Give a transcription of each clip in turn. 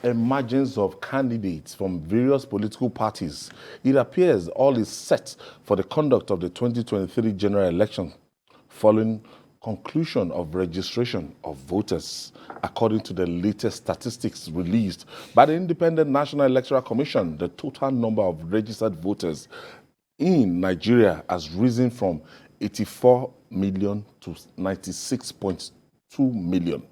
Emergence of candidates from various political parties, it appears all is set for the conduct of the 2023 general election following conclusion of registration of voters. According to the latest statistics released by the Independent National Electoral Commission, the total number of registered voters in Nigeria has risen from 84 million to 96.2 million.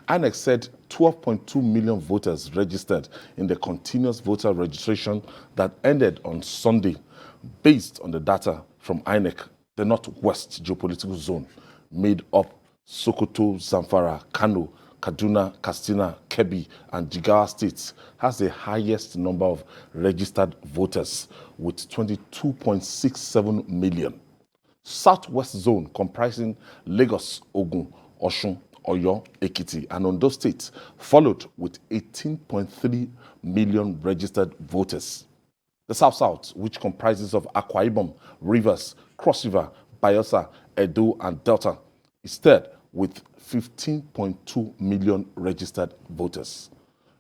INEC said 12.2 million voters registered in the continuous voter registration that ended on Sunday. Based on the data from INEC, the Northwest geopolitical zone made up Sokoto, Zamfara, Kano, Kaduna, Katsina, Kebbi, and Jigawa states has the highest number of registered voters with 22.67 million. Southwest zone comprising Lagos, Ogun, Osun, Oyo, Ekiti, and Ondo states followed with 18.3 million registered voters. The South-South, which comprises of Akwa Ibom, Rivers, Cross River, Bayelsa, Edo, and Delta, is third with 15.2 million registered voters.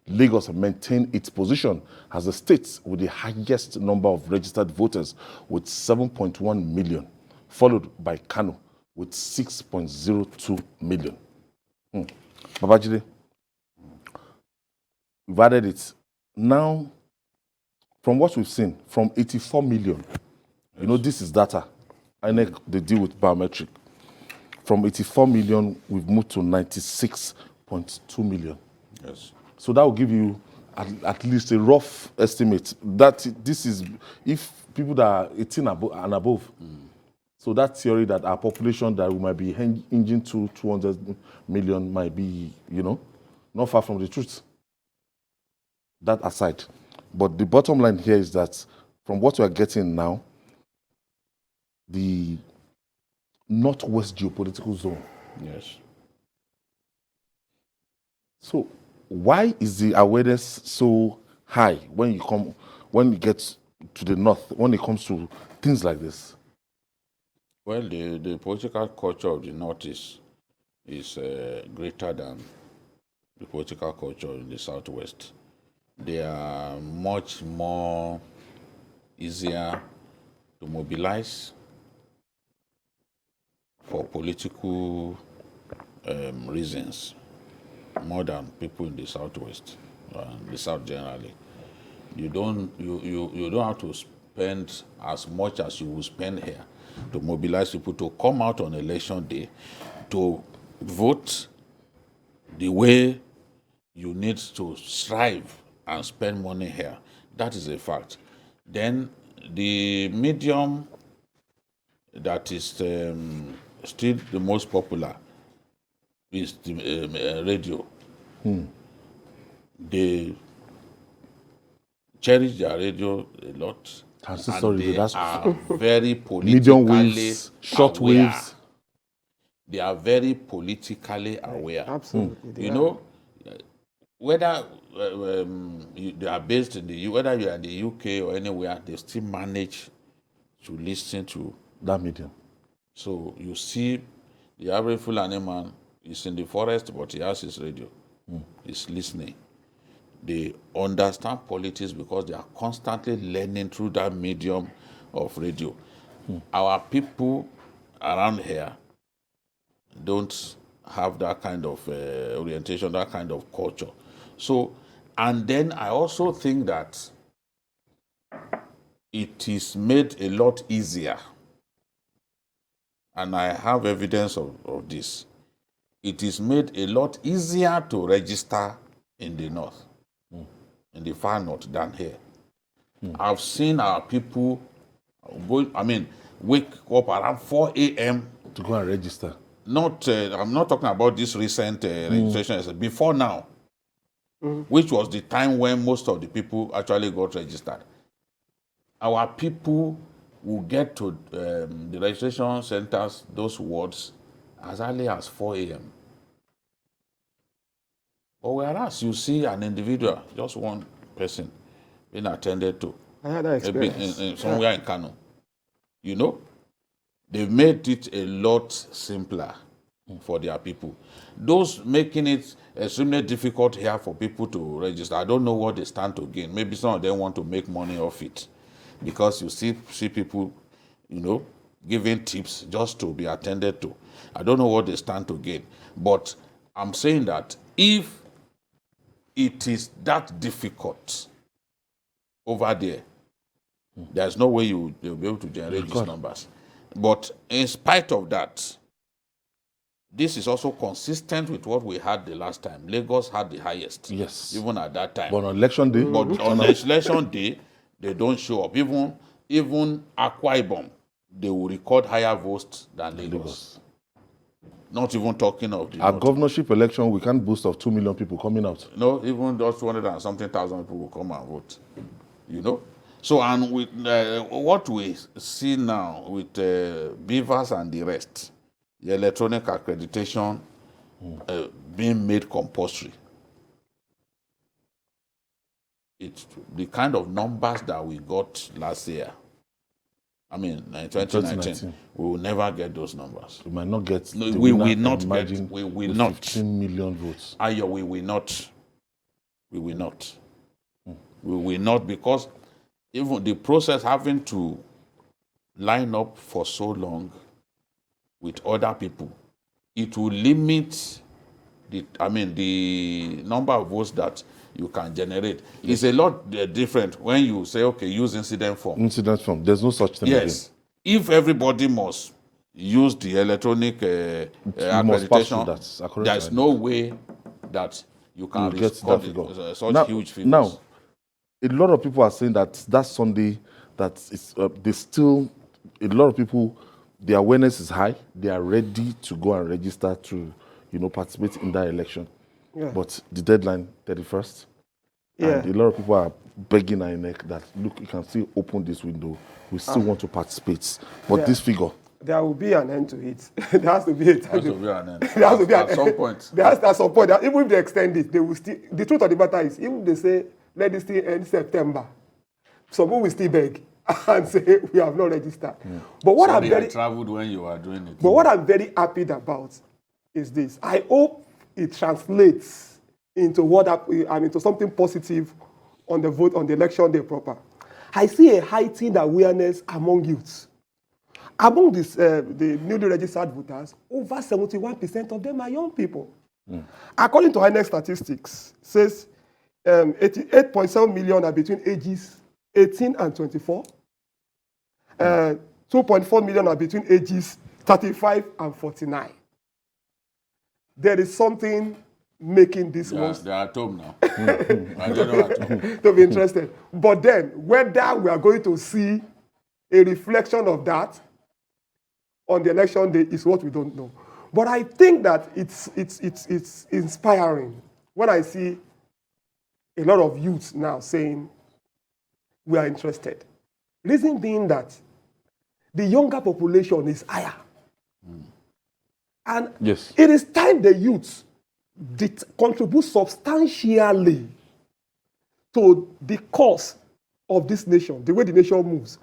Lagos maintained its position as the state with the highest number of registered voters with 7.1 million, followed by Kano with 6.02 million. Babajide, we've added it. Now, from what we've seen, from 84 million, you know, this is data. INEC, they deal with biometric. From 84 million, we've moved to 96.2 million. Yes. So that will give you at least a rough estimate that this is, if people that are 18 and above, so that theory that our population that we might be hinging to 200 million might be, you know, not far from the truth. That aside. But the bottom line here is that from what we are getting now, the Northwest geopolitical zone. Yes. So why is the awareness so high when you get to the north, when it comes to things like this? Well, the political culture of the North is greater than the political culture in the Southwest. They are much more easier to mobilize for political reasons more than people in the Southwest, the South generally. You don't have to spend as much as you will spend here to mobilize people to come out on election day to vote the way you need to strive and spend money here. That is a fact. Then the medium that is still the most popular is the radio. They cherish their radio a lot. And they are very politically medium waves, short aware. waves. They are very politically aware. Absolutely. You know, whether they are based in the whether you are in the UK or anywhere, they still manage to listen to that medium. So you see, the average Fulani man is in the forest, but he has his radio. He's listening. They understand politics because they are constantly learning through that medium of radio. Our people around here don't have that kind of orientation, that kind of culture. So, and then I also think that it is made a lot easier, and I have evidence of this. It is made a lot easier to register in the north, in the far north than here. I've seen our people wake up around 4 a.m. to go and register. I'm not talking about this recent registration, before now, which was the time when most of the people actually got registered. Our people will get to the registration centers, those wards, as early as 4 a.m. But whereas you see an individual, just one person, being attended to, I had that experience. somewhere in Kano, you know, they've made it a lot simpler. for their people. Those making it extremely difficult here for people to register, I don't know what they stand to gain. Maybe some of them want to make money off it, because you see people, giving tips just to be attended to. I don't know what they stand to gain. But I'm saying that if it is that difficult over there, there's no way you'll be able to generate these numbers. But in spite of that, this is also consistent with what we had the last time. Lagos had the highest. Yes. Even at that time. But on election day? But on election day, they don't show up. Even Akwa Ibom, they will record higher votes than Lagos. Not even talking of the Our governorship election, we can't boast of 2 million people coming out. No, even those 200 and something thousand people will come and vote. So, and with what we see now with Beavers and the rest, the electronic accreditation being made compulsory, it's the kind of numbers that we got last year. I mean, in 2019, we will never get those numbers. We might not get. No, we will not get. We will not. 15 million votes. Ayo, we will not. We will not. We will not, because even the process having to line up for so long with other people, it will limit the number of votes that you can generate. It's a lot different when you say, okay, use incident form. Incident form. There's no such thing. Yes. Again. If everybody must use the electronic accreditation, there's no way that you can get such huge figures. Now, a lot of people are saying that Sunday, that they still, a lot of people, the awareness is high. They are ready to go and register to, participate in that election. Yeah. But the deadline, 31st. Yeah. And a lot of people are begging INEC that, look, you can still open this window. We still want to participate. But this figure. There will be an end to it. There has to be a time. There has to be an end. There has to be at some point. There has to at some point. Even if they extend it, they will still. The truth of the matter is, even if they say, let this thing end September, some people will still beg and say, we have not registered. Yeah. But what I'm very traveled when you are doing it. But what I'm very happy about is this. I hope it translates into into something positive on the vote on the election day proper. I see a heightened awareness among youths. Among the newly registered voters, over 71% of them are young people. According to INEC statistics, says 88.7 million are between ages 18 and 24. 2.4 million are between ages 35 and 49. There is something making this They are at home now. I don't know at home. To be interested. But then, whether we are going to see a reflection of that on the election day is what we don't know. But I think that it's inspiring when I see a lot of youths now saying we are interested. Reason being that the younger population is higher. And it is time the youths contribute substantially to the cause of this nation, the way the nation moves.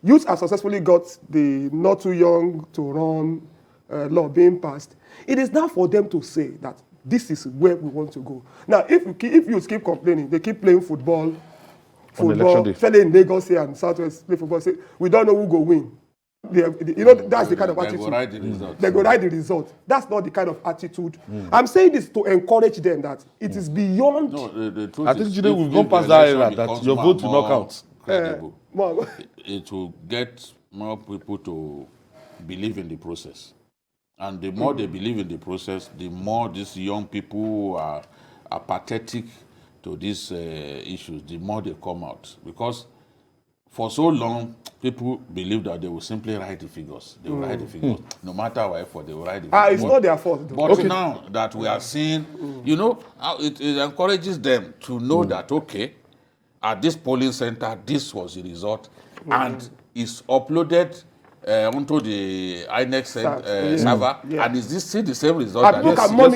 Youths have successfully got the not too young to run law being passed. It is now for them to say that this is where we want to go. Now, if youths keep complaining, they keep playing football, especially in Lagos here and Southwest, play football, say, we don't know who go win. That's the kind of attitude. They go write the result. That's not the kind of attitude. I'm saying this to encourage them that it is beyond. No, the truth I think today we've gone past that era that your vote will not count. It will get more people to believe in the process. And the more they believe in the process, the more these young people are apathetic to these issues, the more they come out. Because for so long, people believe that they will simply write the figures. They will write the figures. No matter what effort, they will write the figures. It's not their fault. But now that we are seeing, it encourages them to know that, okay, at this polling center, this was the result, and it's uploaded onto the INEC server, and is this still the same result? And people can monitor